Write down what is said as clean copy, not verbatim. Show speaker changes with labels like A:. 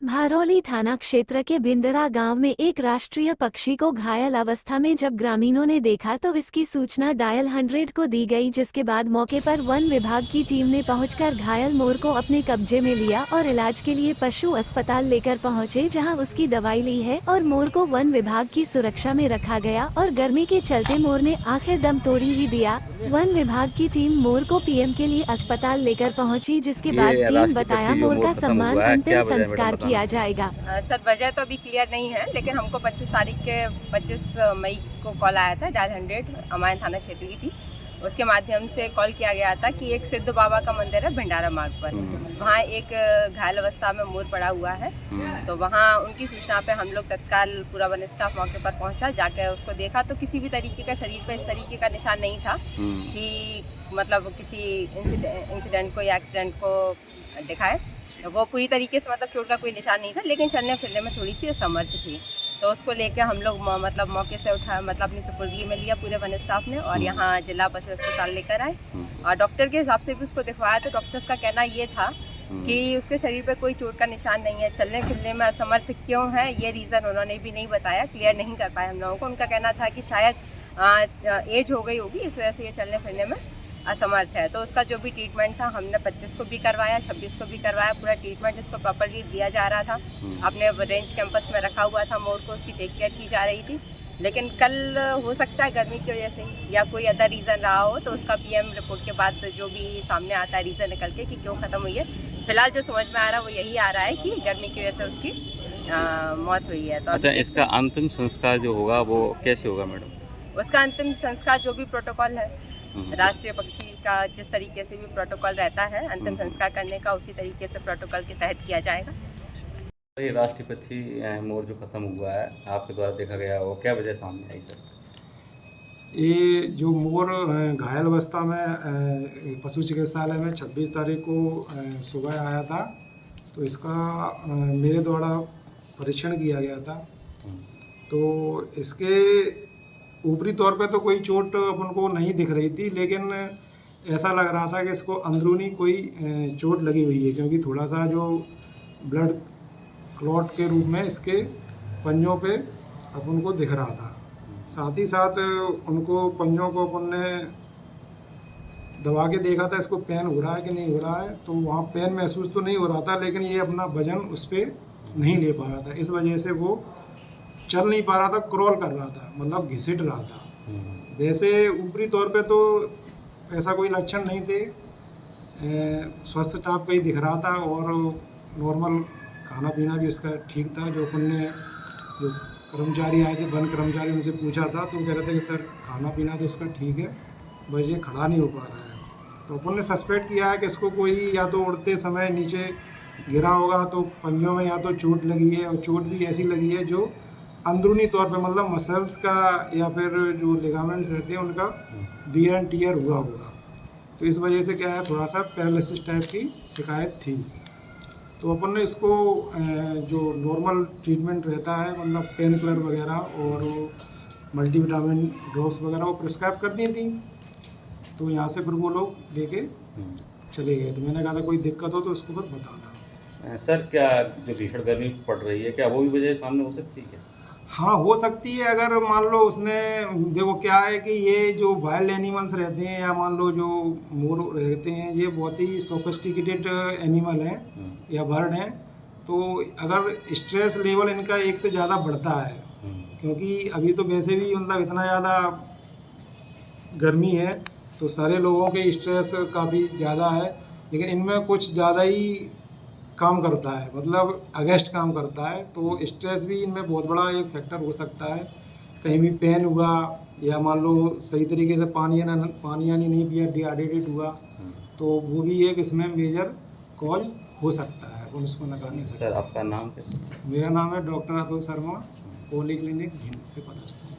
A: भारोली थाना क्षेत्र के भिंडरा गांव में एक राष्ट्रीय पक्षी को घायल अवस्था में जब ग्रामीणों ने देखा तो इसकी सूचना डायल 100 को दी गई, जिसके बाद मौके पर वन विभाग की टीम ने पहुंचकर घायल मोर को अपने कब्जे में लिया और इलाज के लिए पशु अस्पताल लेकर पहुंचे, जहां उसकी दवाई ली है और मोर को वन विभाग की सुरक्षा में रखा गया और गर्मी के चलते मोर ने आखिर दम तोड़ी ही दिया। वन विभाग की टीम मोर को पीएम के लिए अस्पताल लेकर पहुंची, जिसके बाद टीम बताया मोर का सम्मान अंतिम संस्कार किया जाएगा।
B: सर वजह तो अभी क्लियर नहीं है, लेकिन हमको 25 मई को कॉल आया था, डायल 100 हमारे थाना क्षेत्र की थी। उसके माध्यम से कॉल किया गया था कि एक सिद्ध बाबा का मंदिर है भिंडारा मार्ग पर, वहाँ एक घायल अवस्था में मोर पड़ा हुआ है। तो वहाँ उनकी सूचना पे हम लोग तत्काल पूरा वन स्टाफ मौके पर पहुँचा, जाकर उसको देखा तो किसी भी तरीके का शरीर पर इस तरीके का निशान नहीं था कि मतलब किसी इंसिडेंट को या एक्सीडेंट को दिखाए। वो पूरी तरीके से मतलब चोट का कोई निशान नहीं था, लेकिन चलने फिरने में थोड़ी सी असमर्थ थी। तो उसको लेके हम लोग मतलब मौके से उठा मतलब अपनी सुपुर्दगी में लिया पूरे वन स्टाफ ने और यहाँ जिला पशु अस्पताल लेकर आए और डॉक्टर के हिसाब से भी उसको दिखवाया। तो डॉक्टर्स का कहना ये था कि उसके शरीर पे कोई चोट का निशान नहीं है, चलने फिरने में असमर्थ क्यों है ये रीज़न उन्होंने भी नहीं बताया, क्लियर नहीं कर पाए हम लोगों को। उनका कहना था कि शायद एज हो गई होगी, इस वजह से ये चलने फिरने में असमर्थ है। तो उसका जो भी ट्रीटमेंट था हमने 25 को भी करवाया, 26 को भी करवाया। पूरा ट्रीटमेंट इसको प्रॉपर्ली दिया जा रहा था। अपने रेंज कैंपस में रखा हुआ था मोर को, उसकी टेक केयर की जा रही थी। लेकिन कल हो सकता है गर्मी की वजह से या कोई अदर रीज़न रहा हो, तो उसका पीएम रिपोर्ट के बाद जो भी सामने आता है रीज़न निकल के कि क्यों ख़त्म हुई है, फिलहाल जो समझ में आ रहा है वो यही आ रहा है कि गर्मी की वजह से उसकी मौत हुई है। तो
C: अच्छा, इसका अंतिम संस्कार जो होगा वो कैसे होगा मैडम?
B: उसका अंतिम संस्कार जो भी प्रोटोकॉल है राष्ट्रीय पक्षी का, जिस तरीके से भी प्रोटोकॉल रहता है अंतिम संस्कार करने का, उसी तरीके से प्रोटोकॉल के तहत किया जाएगा।
C: ये राष्ट्रीय पक्षी मोर जो खत्म हुआ है आपके द्वारा देखा गया, वो क्या वजह सामने आई सर?
D: ये जो मोर घायल अवस्था में पशु चिकित्सालय में 26 तारीख को सुबह आया था, तो इसका मेरे द्वारा परीक्षण किया गया था। तो इसके ऊपरी तौर पे तो कोई चोट अपन को नहीं दिख रही थी, लेकिन ऐसा लग रहा था कि इसको अंदरूनी कोई चोट लगी हुई है, क्योंकि थोड़ा सा जो ब्लड क्लॉट के रूप में इसके पंजों पे अपन को दिख रहा था। साथ ही साथ उनको पंजों को अपन ने दबा के देखा था, इसको पेन हो रहा है कि नहीं हो रहा है। तो वहाँ पेन महसूस तो नहीं हो रहा था, लेकिन ये अपना वजन उस पर नहीं ले पा रहा था। इस वजह से वो चल नहीं पा रहा था, क्रॉल कर रहा था, मतलब घिसट रहा था। वैसे ऊपरी तौर पे तो ऐसा कोई लक्षण नहीं थे, स्वस्थ टाइप का ही दिख रहा था और नॉर्मल खाना पीना भी उसका ठीक था। जो अपन ने जो कर्मचारी आए थे, वन कर्मचारी, उनसे पूछा था तो वो कह रहे थे कि सर खाना पीना तो उसका ठीक है, बस ये खड़ा नहीं हो पा रहा है। तो अपन ने सस्पेक्ट किया है कि इसको कोई या तो उड़ते समय नीचे गिरा होगा, तो पंजों में या तो चोट लगी है, और चोट भी ऐसी लगी है जो अंदरूनी तौर पे मतलब मसल्स का या फिर जो लिगामेंट्स रहते हैं उनका वियर एंड टियर हुआ होगा। तो इस वजह से क्या है, थोड़ा सा पैरालिसिस टाइप की शिकायत थी। तो अपन ने इसको जो नॉर्मल ट्रीटमेंट रहता है, मतलब पेन किलर वगैरह और मल्टीविटामिन ड्रॉप्स वगैरह वो प्रिस्क्राइब कर दी थी। तो यहाँ से फिर वो लोग लेके चले गए। तो मैंने कहा था कोई दिक्कत हो तो उसको फिर बताना।
C: सर क्या जो भीषण गर्मी पड़ रही है, क्या वो भी वजह सामने हो सकती है?
D: हाँ, हो सकती है। अगर मान लो उसने, देखो क्या है कि ये जो वाइल्ड एनिमल्स रहते हैं या मान लो जो मोर रहते हैं, ये बहुत ही सोफिस्टिकेटेड एनिमल हैं या बर्ड हैं। तो अगर स्ट्रेस लेवल इनका एक से ज़्यादा बढ़ता है, क्योंकि अभी तो वैसे भी मतलब इतना ज़्यादा गर्मी है, तो सारे लोगों के स्ट्रेस काफ़ी ज़्यादा है, लेकिन इनमें कुछ ज़्यादा ही काम करता है, मतलब अगेंस्ट काम करता है। तो स्ट्रेस भी इनमें बहुत बड़ा एक फैक्टर हो सकता है। कहीं भी पेन हुआ या मान लो सही तरीके से पानी यानी नहीं पिया, डिहाइड्रेटेड हुआ, तो वो भी एक इसमें मेजर कॉज हो सकता है, और उसको नकार नहीं सकते।
C: सर आपका नाम कैसे?
D: मेरा नाम है doctor Atul Sharma, poly clinic Bhind से पदस्थ हूँ।